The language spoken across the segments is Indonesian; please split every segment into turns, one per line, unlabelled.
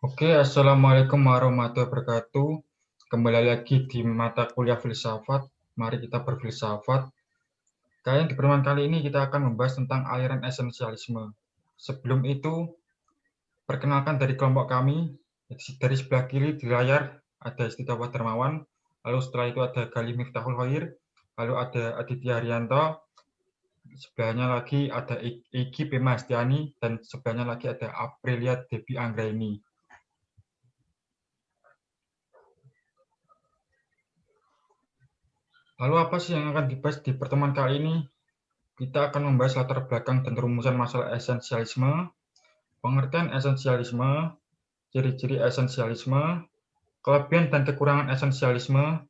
Oke, Assalamualaikum warahmatullahi wabarakatuh. Kembali lagi di mata kuliah filsafat. Mari kita berfilsafat. Di pertemuan kali ini kita akan membahas tentang aliran esensialisme. Sebelum itu, perkenalkan dari kelompok kami. Dari sebelah kiri di layar ada Istitawah Darmawan, lalu setelah itu ada Galih Miftahul Khair, lalu ada Aditya Haryanto, sebelahnya lagi ada Iki Pema Astiani, dan sebelahnya lagi ada Aprilia Debbie Anggraini. Lalu apa sih yang akan dibahas di pertemuan kali ini? Kita akan membahas latar belakang dan rumusan masalah esensialisme, pengertian esensialisme, ciri-ciri esensialisme, kelebihan dan kekurangan esensialisme,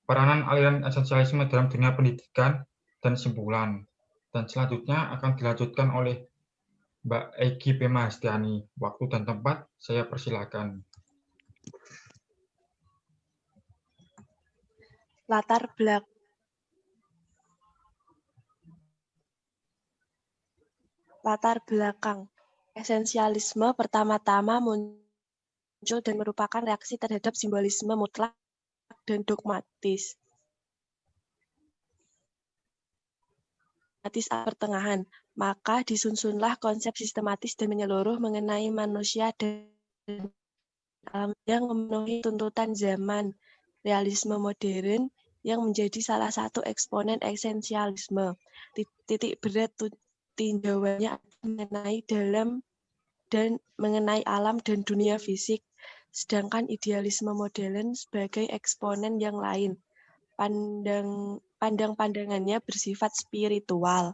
peranan aliran esensialisme dalam dunia pendidikan, dan simpulan. Dan selanjutnya akan dilanjutkan oleh Mbak Egy Pema Hastiani. Waktu dan tempat saya persilakan.
Latar belakang esensialisme pertama-tama muncul dan merupakan reaksi terhadap simbolisme mutlak dan dogmatis. Pertengahan, maka disunsunlah konsep sistematis dan menyeluruh mengenai manusia dan alam yang memenuhi tuntutan zaman, realisme modern yang menjadi salah satu eksponen esensialisme. Titik berat tinjauannya mengenai alam dan dunia fisik, sedangkan idealisme modern sebagai eksponen yang lain. Pandangannya bersifat spiritual.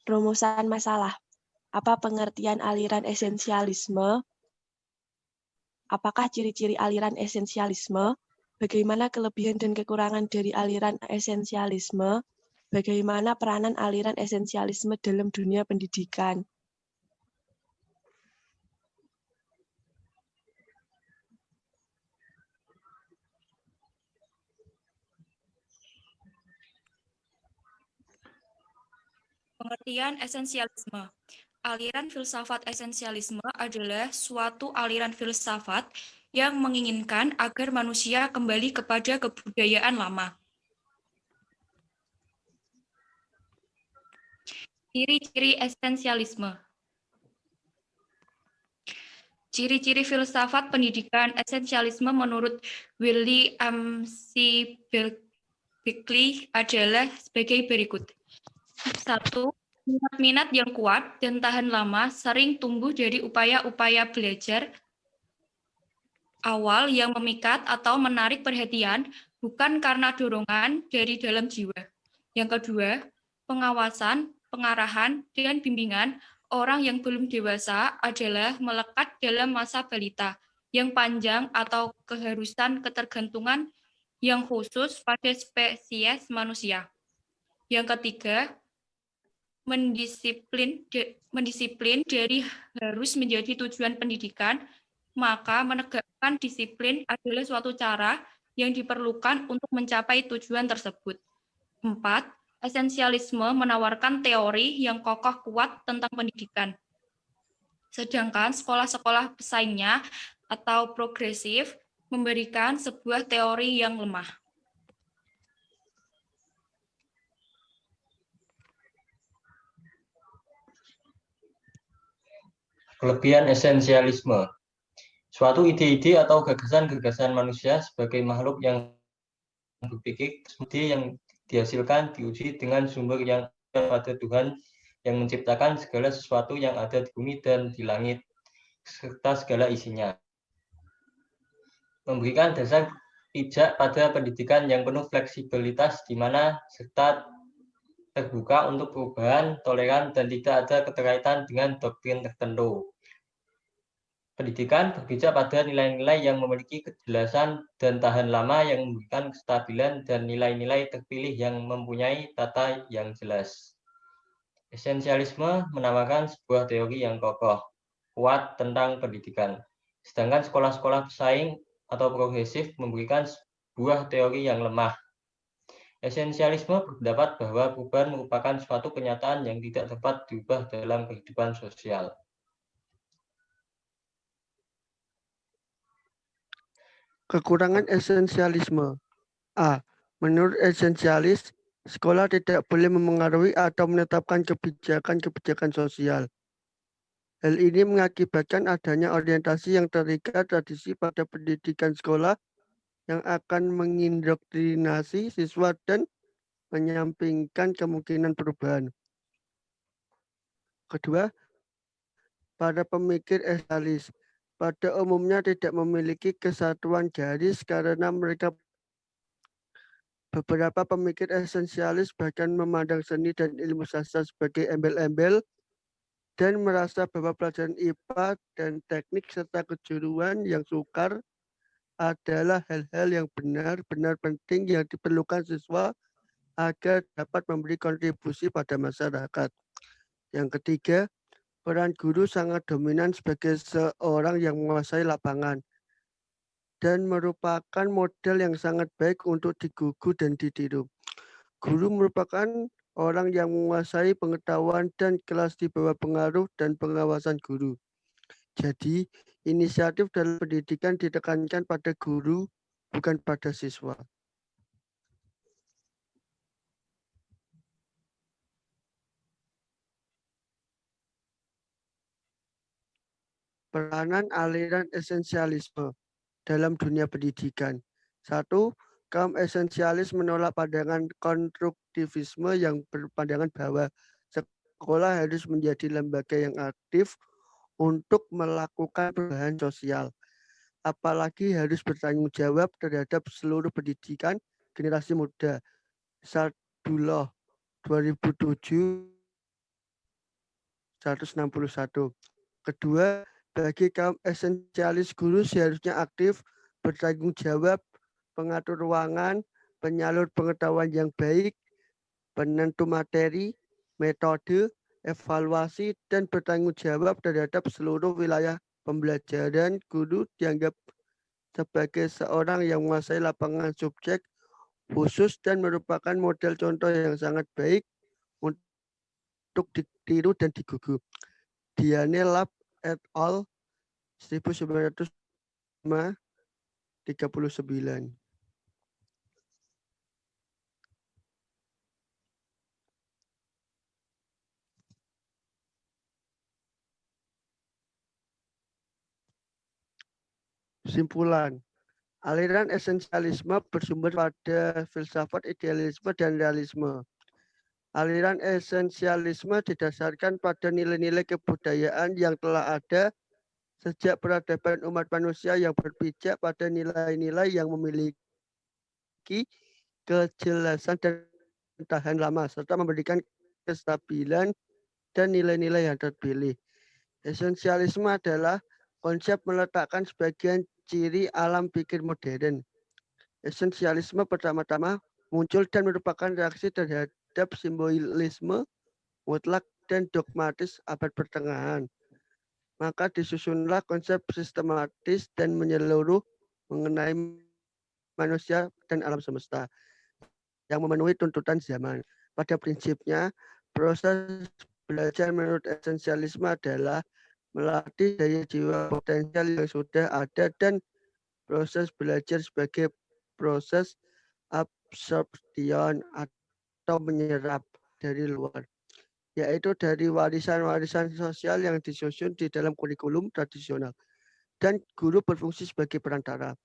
Rumusan masalah. Apa pengertian aliran esensialisme? Apakah ciri-ciri aliran esensialisme? Bagaimana kelebihan dan kekurangan dari aliran esensialisme? Bagaimana peranan aliran esensialisme dalam dunia pendidikan?
Pengertian esensialisme. Aliran filsafat esensialisme adalah suatu aliran filsafat yang menginginkan agar manusia kembali kepada kebudayaan lama. Ciri-ciri esensialisme. Ciri-ciri filsafat pendidikan esensialisme menurut William C. Berkeley adalah sebagai berikut. 1. Minat yang kuat dan tahan lama sering tumbuh dari upaya-upaya belajar awal yang memikat atau menarik perhatian, bukan karena dorongan dari dalam jiwa. Yang kedua, pengawasan, pengarahan, dan bimbingan orang yang belum dewasa adalah melekat dalam masa balita yang panjang atau keharusan ketergantungan yang khusus pada spesies manusia. Yang ketiga, mendisiplin dari harus menjadi tujuan pendidikan, maka menegakkan disiplin adalah suatu cara yang diperlukan untuk mencapai tujuan tersebut. 4. Esensialisme menawarkan teori yang kokoh kuat tentang pendidikan. Sedangkan sekolah-sekolah pesaingnya atau progresif memberikan sebuah teori yang lemah.
Kelebihan esensialisme. Suatu ide-ide atau gagasan-gagasan manusia sebagai makhluk yang berpikir, ide yang dihasilkan diuji dengan sumber yang ada pada Tuhan yang menciptakan segala sesuatu yang ada di bumi dan di langit, serta segala isinya. Memberikan dasar pijak pada pendidikan yang penuh fleksibilitas di mana serta terbuka untuk perubahan, toleran, dan tidak ada keterkaitan dengan doktrin tertentu. Pendidikan berpijak pada nilai-nilai yang memiliki kejelasan dan tahan lama yang memberikan kestabilan dan nilai-nilai terpilih yang mempunyai tata yang jelas. Esensialisme menawarkan sebuah teori yang kokoh, kuat tentang pendidikan. Sedangkan sekolah-sekolah pesaing atau progresif memberikan sebuah teori yang lemah. Esensialisme berpendapat bahwa perubahan merupakan suatu kenyataan yang tidak dapat diubah dalam kehidupan sosial.
Kekurangan esensialisme. A. Menurut esensialis, sekolah tidak boleh memengaruhi atau menetapkan kebijakan-kebijakan sosial. Hal ini mengakibatkan adanya orientasi yang terikat tradisi pada pendidikan sekolah yang akan mengindoktrinasi siswa dan menyampingkan kemungkinan perubahan. Kedua, para pemikir esensialis pada umumnya tidak memiliki kesatuan garis karena mereka beberapa pemikir esensialis bahkan memandang seni dan ilmu sastra sebagai embel-embel dan merasa bahwa pelajaran IPA dan teknik serta kejuruan yang sukar adalah hal-hal yang benar-benar penting yang diperlukan siswa agar dapat memberi kontribusi pada masyarakat. Yang ketiga, peran guru sangat dominan sebagai seorang yang menguasai lapangan dan merupakan model yang sangat baik untuk digugu dan ditiru. Guru merupakan orang yang menguasai pengetahuan dan kelas di bawah pengaruh dan pengawasan guru. Jadi, inisiatif dalam pendidikan ditekankan pada guru, bukan pada siswa. Peranan aliran esensialisme dalam dunia pendidikan. 1. Kaum esensialis menolak pandangan konstruktivisme yang berpandangan bahwa sekolah harus menjadi lembaga yang aktif untuk melakukan perubahan sosial. Apalagi harus bertanggung jawab terhadap seluruh pendidikan generasi muda. Sadullah 2007 161. Kedua, bagi kaum esensialis guru seharusnya aktif, bertanggung jawab, pengatur ruangan, penyalur pengetahuan yang baik, penentu materi, metode, evaluasi, dan bertanggung jawab terhadap seluruh wilayah pembelajaran. Guru dianggap sebagai seorang yang menguasai lapangan subjek khusus dan merupakan model contoh yang sangat baik untuk ditiru dan digugu. Diane Lab et al. 1939. Kesimpulan, aliran esensialisme bersumber pada filsafat idealisme dan realisme. Aliran esensialisme didasarkan pada nilai-nilai kebudayaan yang telah ada sejak peradaban umat manusia yang berpijak pada nilai-nilai yang memiliki kejelasan dan tahan lama, serta memberikan kestabilan dan nilai-nilai yang terpilih. Esensialisme adalah konsep meletakkan sebagian ciri alam pikir modern. Esensialisme pertama-tama muncul dan merupakan reaksi terhadap simbolisme mutlak dan dogmatis abad pertengahan. Maka disusunlah konsep sistematis dan menyeluruh mengenai manusia dan alam semesta yang memenuhi tuntutan zaman. Pada prinsipnya, proses belajar menurut esensialisme adalah melatih daya jiwa potensial yang sudah ada dan proses belajar sebagai proses absorption atau menyerap dari luar, yaitu dari warisan-warisan sosial yang disusun di dalam kurikulum tradisional, dan guru berfungsi sebagai perantara.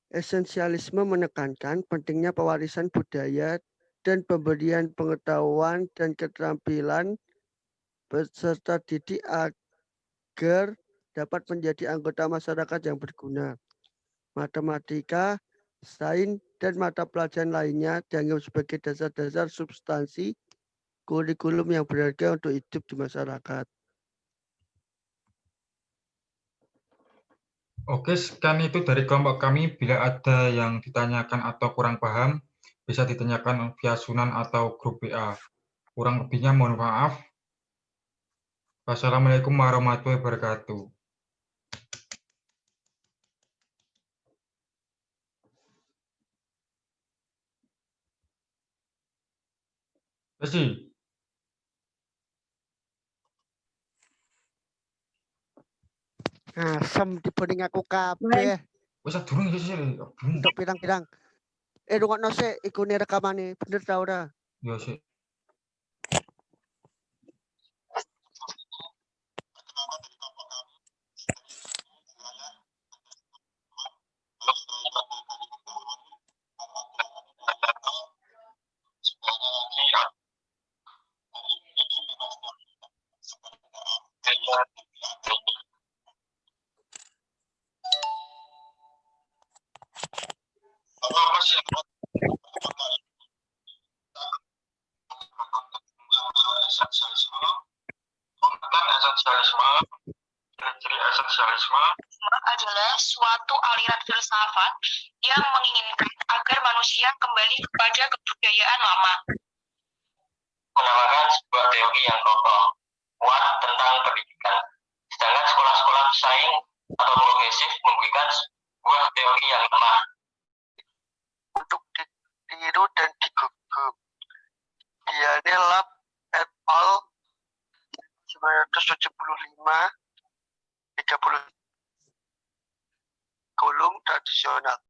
Esensialisme menekankan pentingnya pewarisan budaya dan pemberian pengetahuan dan keterampilan peserta didik agar dapat menjadi anggota masyarakat yang berguna. Matematika, sains, dan mata pelajaran lainnya dianggap sebagai dasar-dasar substansi kurikulum yang berharga untuk hidup di masyarakat.
Oke, sekian itu dari kelompok kami. Bila ada yang ditanyakan atau kurang paham, bisa ditanyakan via Sunan atau grup WA. Kurang lebihnya mohon maaf. Wassalamualaikum warahmatullahi wabarakatuh. Besi.
Asem dibanding aku kabeh.
Wis durung iki sih. Durung.
Untuk pirang-pirang. Rungokno sik ikune rekamane. Bener ta ora?
Ya sih. Ciri esensialisme
adalah suatu aliran filsafat yang menginginkan agar manusia kembali kepada kebudayaan lama.
Menawarkan sebuah teori yang kokoh, kuat tentang pendidikan. Sedangkan sekolah-sekolah pesaing atau progresif memberikan sebuah teori yang lemah.
Untuk ditiru dan digugu. Diane Lab et al. 1975 30 kolom tradisional.